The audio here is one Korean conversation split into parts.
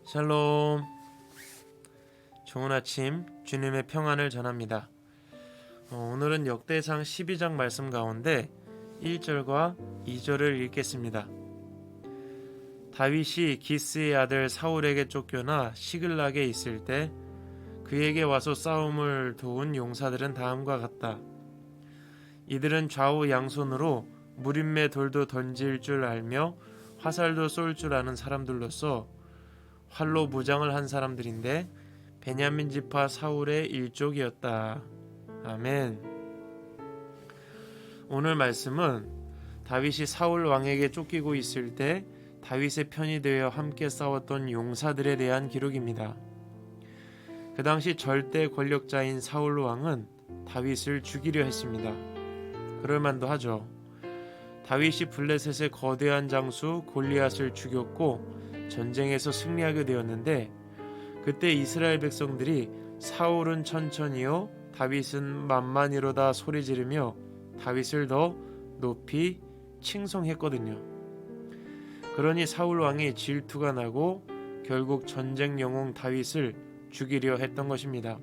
샬롬. 좋은 아침, 주님의 평안을 전합니다. 오늘은 역대상 12장 말씀 가운데 1절과 2절을 읽겠습니다. 다윗이 기스의 아들 사울에게 쫓겨나 시글락에 있을 때 그에게 와서 싸움을 도운 용사들은 다음과 같다. 이들은 좌우 양손으로 무림매 돌도 던질 줄 알며 화살도 쏠 줄 아는 사람들로서 활로 무장을 한 사람들인데 베냐민 지파 사울의 일족이었다. 아멘. 오늘 말씀은 다윗이 사울 왕에게 쫓기고 있을 때 다윗의 편이 되어 함께 싸웠던 용사들에 대한 기록입니다. 그 당시 절대 권력자인 사울 왕은 다윗을 죽이려 했습니다. 그럴만도 하죠. 다윗이 블레셋의 거대한 장수 골리앗을 죽였고 전쟁에서 승리하게 되었는데 그때 이스라엘 백성들이 사울은 천천히요 다윗은 만만이로다 소리 지르며 다윗을 더 높이 칭송했거든요. 그러니 사울 왕이 질투가 나고 결국 전쟁 영웅 다윗을 죽이려 했던 것입니다.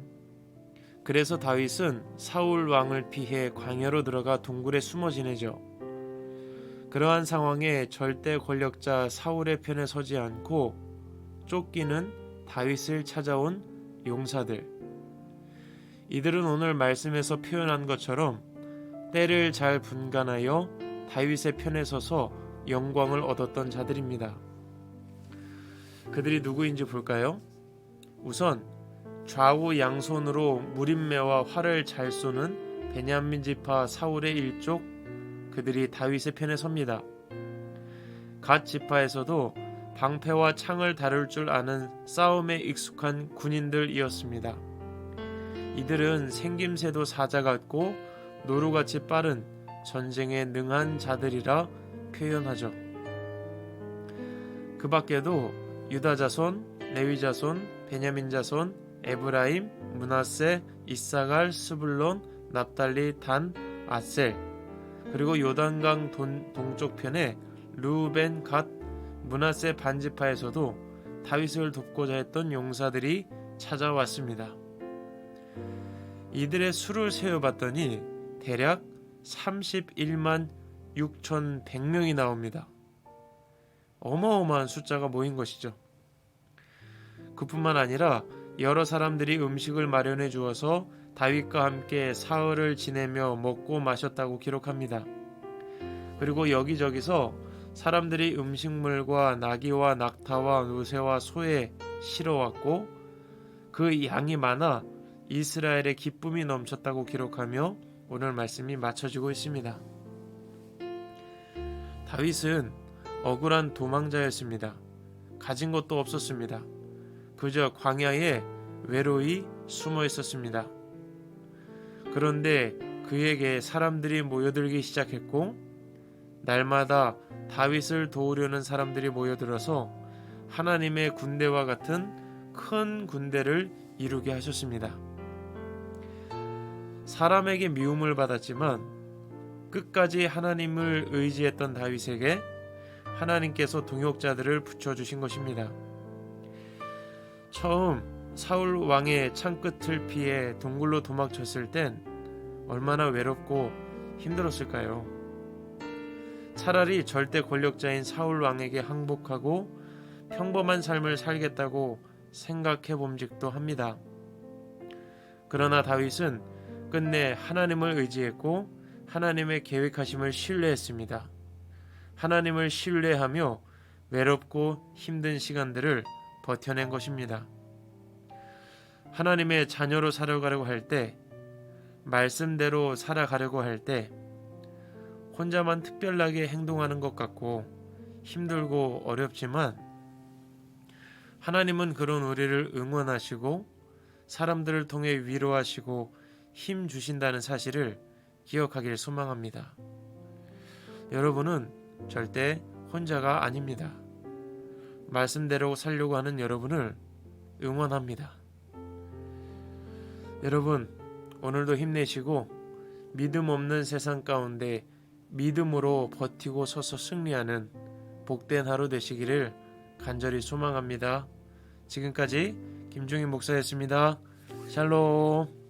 그래서 다윗은 사울 왕을 피해 광야로 들어가 동굴에 숨어 지내죠. 그러한 상황에 절대 권력자 사울의 편에 서지 않고 쫓기는 다윗을 찾아온 용사들. 이들은 오늘 말씀에서 표현한 것처럼 때를 잘 분간하여 다윗의 편에 서서 영광을 얻었던 자들입니다. 그들이 누구인지 볼까요? 우선 좌우 양손으로 무림매와 활을 잘 쏘는 베냐민 지파 사울의 일족, 그들이 다윗의 편에 섭니다. 갓 지파에서도 방패와 창을 다룰 줄 아는 싸움에 익숙한 군인들이었습니다. 이들은 생김새도 사자 같고 노루같이 빠른 전쟁에 능한 자들이라 표현하죠. 그 밖에도 유다 자손, 레위 자손, 베냐민 자손, 에브라임, 므낫세, 이사갈, 스불론, 납달리, 단, 아셀, 그리고 요단강 동쪽편에 르우벤, 갓, 므낫세 반지파에서도 다윗을 돕고자 했던 용사들이 찾아왔습니다. 이들의 수를 세어봤더니 대략 31만 6,100명이 나옵니다. 어마어마한 숫자가 모인 것이죠. 그뿐만 아니라 여러 사람들이 음식을 마련해 주어서 다윗과 함께 사흘을 지내며 먹고 마셨다고 기록합니다. 그리고 여기저기서 사람들이 음식물과 나귀와 낙타와 노새와 소에 실어왔고 그 양이 많아 이스라엘의 기쁨이 넘쳤다고 기록하며 오늘 말씀이 맞춰지고 있습니다. 다윗은 억울한 도망자였습니다. 가진 것도 없었습니다. 그저 광야에 외로이 숨어 있었습니다. 그런데 그에게 사람들이 모여들기 시작했고 날마다 다윗을 도우려는 사람들이 모여들어서 하나님의 군대와 같은 큰 군대를 이루게 하셨습니다. 사람에게 미움을 받았지만 끝까지 하나님을 의지했던 다윗에게 하나님께서 동역자들을 붙여주신 것입니다. 처음 사울 왕의 창끝을 피해 동굴로 도망쳤을 땐 얼마나 외롭고 힘들었을까요? 차라리 절대 권력자인 사울 왕에게 항복하고 평범한 삶을 살겠다고 생각해 봄직도 합니다. 그러나 다윗은 끝내 하나님을 의지했고 하나님의 계획하심을 신뢰했습니다. 하나님을 신뢰하며 외롭고 힘든 시간들을 버텨낸 것입니다. 하나님의 자녀로 살아가려고 할 때, 말씀대로 살아가려고 할 때 혼자만 특별하게 행동하는 것 같고 힘들고 어렵지만 하나님은 그런 우리를 응원하시고 사람들을 통해 위로하시고 힘 주신다는 사실을 기억하길 소망합니다. 여러분은 절대 혼자가 아닙니다. 말씀대로 살려고 하는 여러분을 응원합니다. 여러분, 오늘도 힘내시고 믿음 없는 세상 가운데 믿음으로 버티고 서서 승리하는 복된 하루 되시기를 간절히 소망합니다. 지금까지 김종인 목사였습니다. 샬롬.